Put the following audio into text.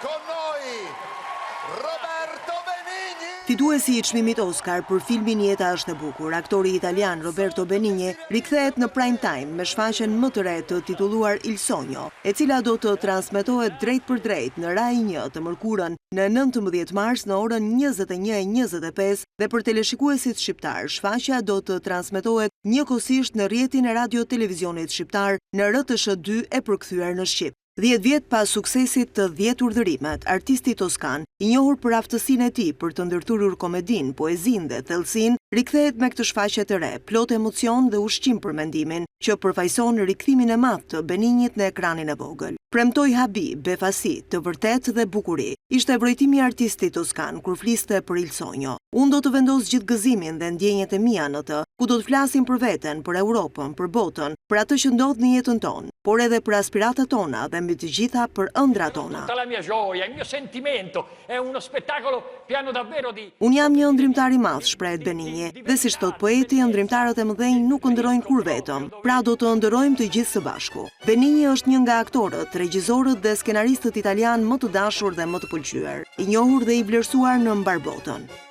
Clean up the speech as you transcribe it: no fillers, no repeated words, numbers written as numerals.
con noi Roberto Benigni. Fituesi I çmimit Oscar për filmin Jeta është e bukur, aktori italian Roberto Benigni rikthehet në prime time me shfaqjen më të re të titulluar Il Sogno, e cila do të transmetohet drejt për drejt në Rai 1 të mërkurën në 19 mars në orën 21:25 dhe për teleshikuesit shqiptar, shfaqja do të transmetohet njëkohësisht në rrjetin e radio televizionit shqiptar në RTS 2 e përkthyer në shqip. 10 vjet pas suksesit të 10 urdhërimet, artisti toskan, I njohur për aftësinë e tij për të ndërthurur komedinë, poezinë dhe thellësinë, rikthehet me këtë shfaqje të re, plot emocion dhe ushqim për mendimin, që përfaqëson rikthimin e madh të Benignit në ekranin e vogël. Premtoi habi, befasi, të vërtetë dhe bukuri. Ishte vrojtimi I artistit toskan kur fliste për Il Sogno. Unë do të vendos gjithë gëzimin dhe ndjenjet e mia në të, ku do të flasim për veten, për Europën, për botën, për atë që ndodh në jetën tonë, por edhe për aspiratat tona dhe mbi të gjitha për ëndrat tona. Unë jam një ëndrimtar I madh, shprehet Benigni, dhe siç thot poeti, ëndrimtarët e mëdhenj nuk ëndërrojnë kur vetëm, pra do të ëndërrojmë të gjithë së bashku. Benigni është një nga aktorët, regjisorët dhe skenaristët italian më të dashur dhe më të pëlqyer, I njohur dhe I vlerësuar në mbar botën.